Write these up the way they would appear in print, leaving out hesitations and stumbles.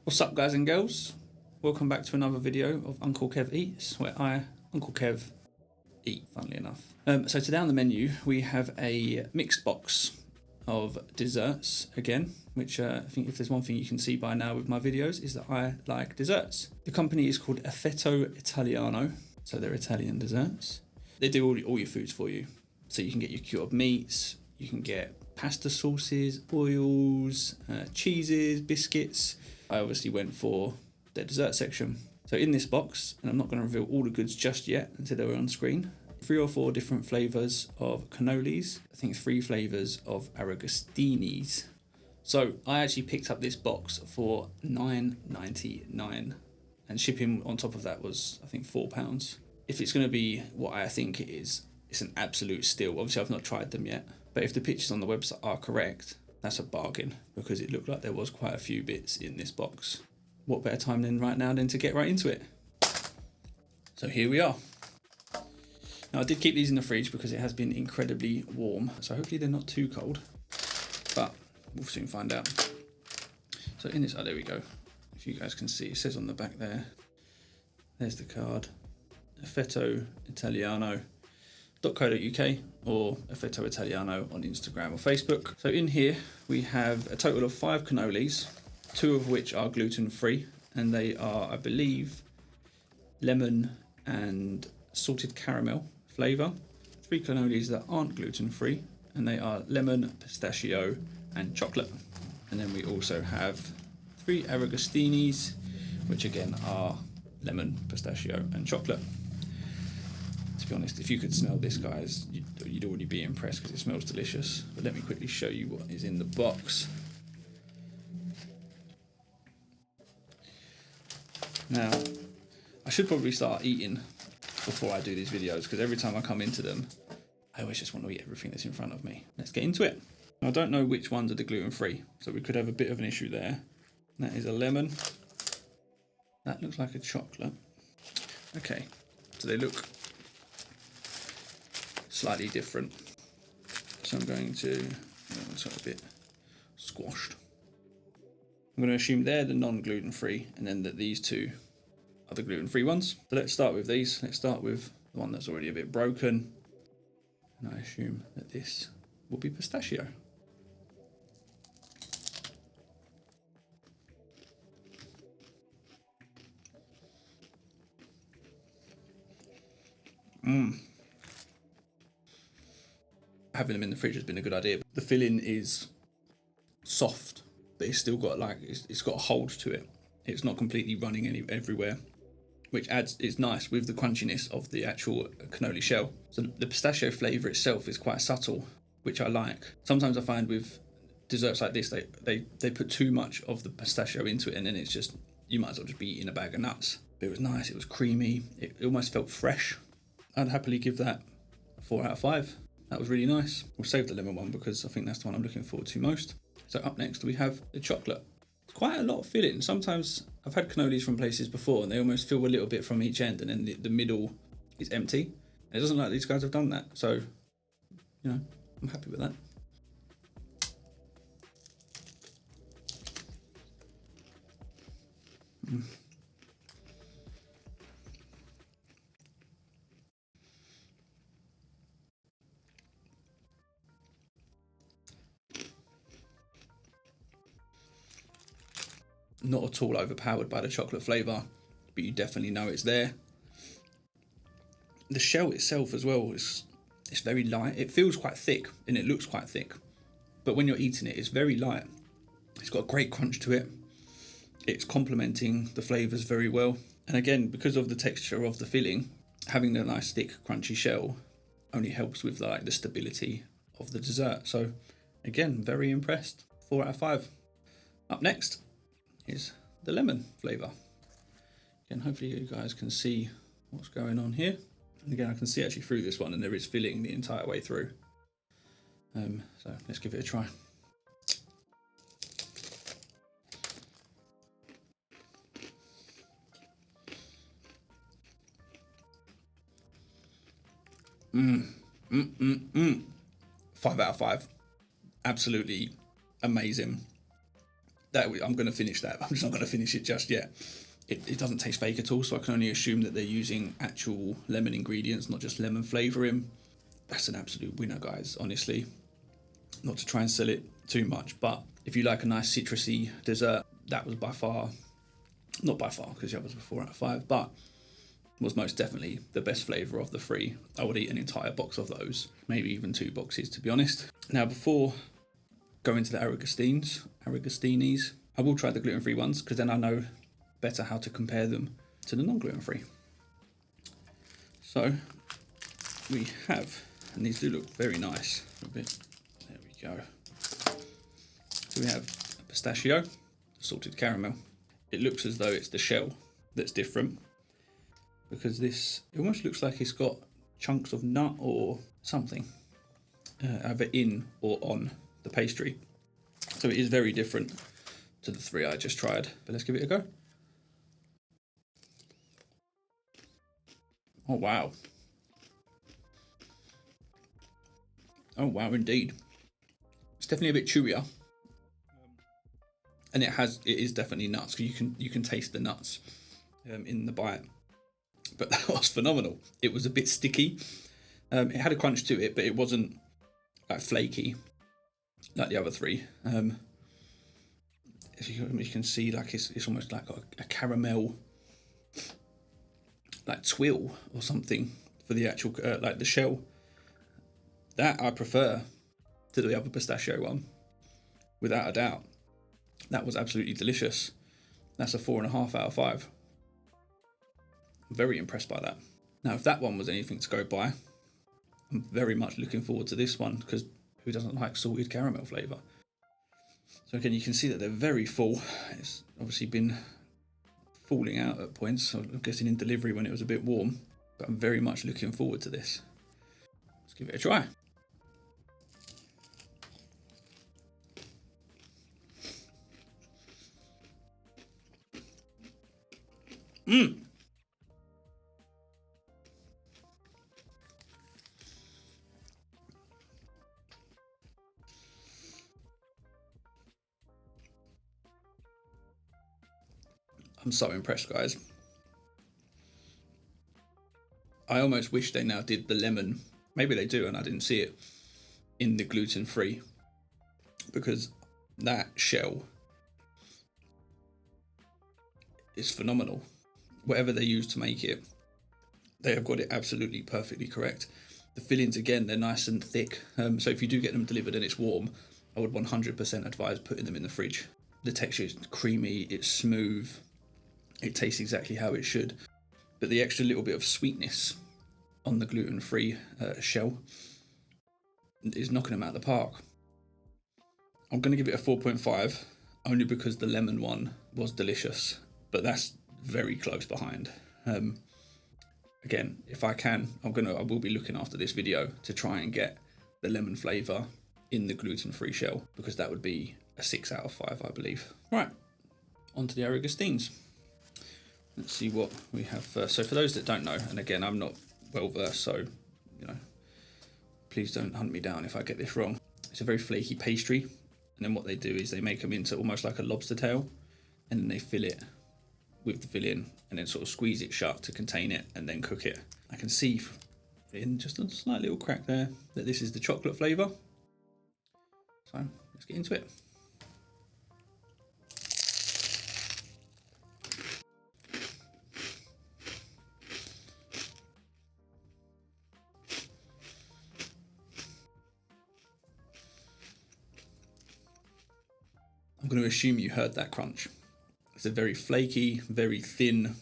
What's up, guys and girls? Welcome back to another video of Uncle Kev Eats, where I, Uncle Kev, eat, funnily enough. So today on the menu we have a mixed box of desserts again, which I think if there's one thing you can see by now with my videos is that I like desserts. The company is called Affetto Italiano, so they're Italian desserts. They do all your foods for you. So you can get your cured meats, you can get pasta sauces, oils, cheeses, biscuits. I obviously went for their dessert section. So in this box, and I'm not going to reveal all the goods just yet until they're on screen, 3 or 4 different flavours of cannolis, I think 3 flavours of aragostinis. So I actually picked up this box for $9.99 and shipping on top of that was I think £4. If it's going to be what I think it is, it's an absolute steal. Obviously I've not tried them yet, but if the pictures on the website are correct, that's a bargain because it looked like there was quite a few bits in this box. What better time than right now than to get right into it? So here we are. Now I did keep these in the fridge because it has been incredibly warm, so hopefully they're not too cold, but we'll soon find out. So in this, oh there we go. If you guys can see, it says on the back there, there's the card, Affetto Italiano.co.uk or Affetto Italiano on Instagram or Facebook. So in here we have a total of 5 cannolis, 2 of which are gluten-free, and they are, I believe, lemon and salted caramel flavour. 3 cannolis that aren't gluten-free, and they are lemon, pistachio and chocolate. And then we also have 3 aragostinis, which again are lemon, pistachio and chocolate. To be honest, if you could smell this, guys, you'd already be impressed because it smells delicious. But let me quickly show you what is in the box. Now, I should probably start eating before I do these videos because every time I come into them, I always just want to eat everything that's in front of me. Let's get into it. Now, I don't know which ones are the gluten-free, so we could have a bit of an issue there. That is a lemon. That looks like a chocolate. Okay, so they look slightly different. So I'm going to, it's a bit squashed. I'm going to assume they're the non-gluten-free and then that these 2 are the gluten-free ones. So let's start with these. Let's start with the one that's already a bit broken. And I assume that this will be pistachio. Having them in the fridge has been a good idea. The filling is soft, but it's still got like it's got a hold to it. It's not completely running everywhere, which it's nice with the crunchiness of the actual cannoli shell. So the pistachio flavour itself is quite subtle, which I like. Sometimes I find with desserts like this, they put too much of the pistachio into it, and then it's just, you might as well just be eating a bag of nuts. But it was nice, it was creamy, it almost felt fresh. I'd happily give that a 4 out of 5. That was really nice. We'll save the lemon one because I think that's the one I'm looking forward to most. So up next we have the chocolate. It's quite a lot of filling. Sometimes I've had cannolis from places before and they almost fill a little bit from each end and then the middle is empty. And it doesn't look like these guys have done that. So, you know, I'm happy with that. Not at all overpowered by the chocolate flavour, but you definitely know it's there. The shell itself as well it's very light. It feels quite thick and it looks quite thick, but when you're eating it, it's very light. It's got a great crunch to it. It's complementing the flavours very well. And again, because of the texture of the filling, having the nice thick crunchy shell only helps with like the stability of the dessert. So again, very impressed. 4 out of 5. Up next is the lemon flavour. Again, hopefully you guys can see what's going on here. And again, I can see actually through this one and there is filling the entire way through. So let's give it a try. Mm. 5 out of 5. Absolutely amazing. I'm going to finish that. I'm just not going to finish it just yet. It doesn't taste fake at all, so I can only assume that they're using actual lemon ingredients, not just lemon flavouring. That's an absolute winner, guys, honestly. Not to try and sell it too much, but if you like a nice citrusy dessert, that was by far, not by far, because the others were 4 out of 5, but was most definitely the best flavour of the 3. I would eat an entire box of those, maybe even 2 boxes, to be honest. Now, before going to the Aragostinis, I will try the gluten-free ones, because then I know better how to compare them to the non-gluten-free. So we have, and these do look very nice. There we go. So we have a pistachio, salted caramel. It looks as though it's the shell that's different, because this, it almost looks like it's got chunks of nut or something, either in or on the pastry. So it is very different to the 3 I just tried, but let's give it a go. Oh, wow. Oh, wow, indeed. It's definitely a bit chewier. And it is definitely nuts, because you can taste the nuts in the bite. But that was phenomenal. It was a bit sticky. It had a crunch to it, but it wasn't like flaky like the other 3. As you can see, like it's almost like a caramel, like twill or something for the actual like the shell. That I prefer to the other pistachio one, without a doubt. That was absolutely delicious. That's a 4.5 out of 5. I'm very impressed by that. Now, if that one was anything to go by, I'm very much looking forward to this one, because who doesn't like salted caramel flavour? So again, you can see that they're very full. It's obviously been falling out at points, so I'm guessing in delivery when it was a bit warm, but I'm very much looking forward to this. Let's give it a try. I'm so impressed, guys. I almost wish they now did the lemon. Maybe they do and I didn't see it in the gluten-free, because that shell is phenomenal. Whatever they use to make it, they have got it absolutely perfectly correct. The fillings, again, they're nice and thick. So if you do get them delivered and it's warm, I would 100% advise putting them in the fridge. The texture is creamy, it's smooth, it tastes exactly how it should. But the extra little bit of sweetness on the gluten-free shell is knocking them out of the park. I'm going to give it a 4.5, only because the lemon one was delicious, but that's very close behind. Again, if I can, I will be looking after this video to try and get the lemon flavour in the gluten-free shell, because that would be a 6 out of 5, I believe. Right, on to the Aragostines. Let's see what we have first. So for those that don't know, and again, I'm not well versed, so please don't hunt me down if I get this wrong. It's a very flaky pastry, and then what they do is they make them into almost like a lobster tail, and then they fill it with the filling, and then sort of squeeze it shut to contain it, and then cook it. I can see in just a slight little crack there that this is the chocolate flavour. So let's get into it. I'm going to assume you heard that crunch. It's a very flaky, very thin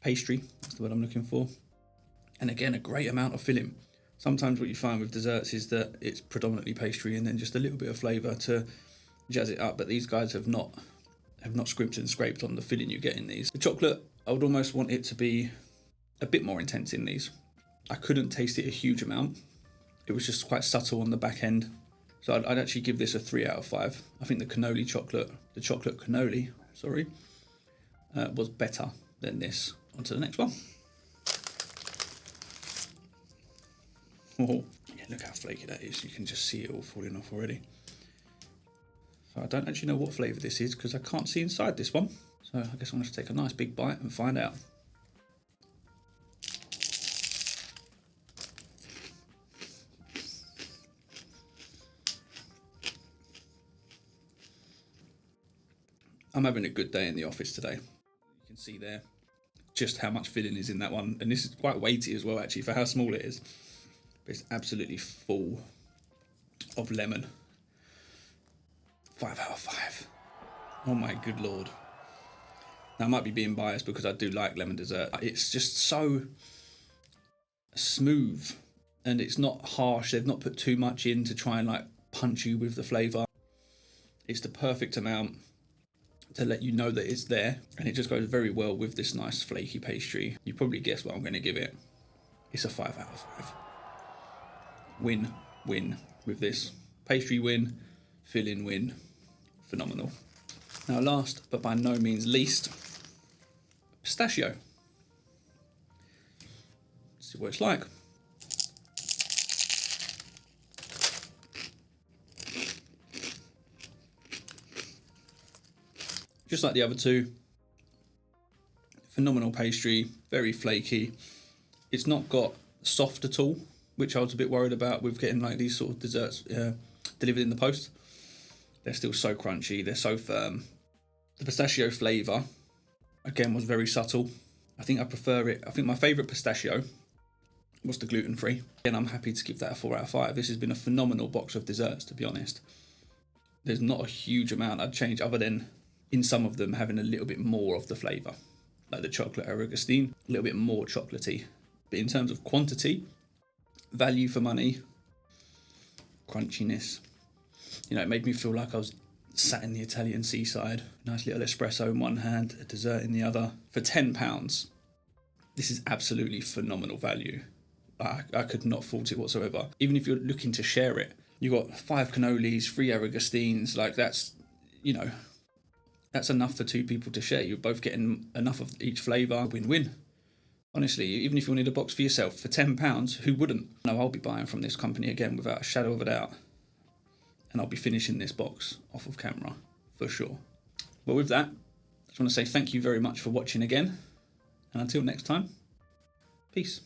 pastry. That's the word I'm looking for. And again, a great amount of filling. Sometimes what you find with desserts is that it's predominantly pastry and then just a little bit of flavour to jazz it up. But these guys have not scrimped and scraped on the filling you get in these. The chocolate, I would almost want it to be a bit more intense in these. I couldn't taste it a huge amount. It was just quite subtle on the back end. So I'd actually give this a 3 out of 5. I think the chocolate cannoli, sorry, was better than this. On to the next one. Oh, yeah, look how flaky that is. You can just see it all falling off already. So I don't actually know what flavour this is because I can't see inside this one. So I guess I'm going to take a nice big bite and find out. I'm having a good day in the office today. You can see there just how much filling is in that one. And this is quite weighty as well, actually, for how small it is. But it's absolutely full of lemon. 5 out of 5. Oh my good Lord. Now I might be being biased because I do like lemon dessert. It's just so smooth and it's not harsh. They've not put too much in to try and like punch you with the flavour. It's the perfect amount to let you know that it's there, and it just goes very well with this nice flaky pastry. You probably guessed what I'm going to give it. It's a 5 out of 5. Win, win with this. Pastry win, filling win, phenomenal. Now last, but by no means least, pistachio. Let's see what it's like. Just like the other two, phenomenal pastry, very flaky. It's not got soft at all, which I was a bit worried about with getting like these sort of desserts delivered in the post. They're still so crunchy, they're so firm. The pistachio flavour, again, was very subtle. I think I prefer it. I think my favourite pistachio was the gluten-free. Again, I'm happy to give that a 4 out of 5. This has been a phenomenal box of desserts, to be honest. There's not a huge amount I'd change other than in some of them having a little bit more of the flavour. Like the chocolate Aragostine, a little bit more chocolatey. But in terms of quantity, value for money, crunchiness, you know, it made me feel like I was sat in the Italian seaside. Nice little espresso in one hand, a dessert in the other. For £10, this is absolutely phenomenal value. I could not fault it whatsoever. Even if you're looking to share it, you've got 5 cannolis, 3 Aragostines, like that's, you know, that's enough for 2 people to share. You're both getting enough of each flavour. Win-win. Honestly, even if you wanted a box for yourself, for £10, who wouldn't? No, I'll be buying from this company again without a shadow of a doubt. And I'll be finishing this box off of camera, for sure. But with that, I just want to say thank you very much for watching again. And until next time, peace.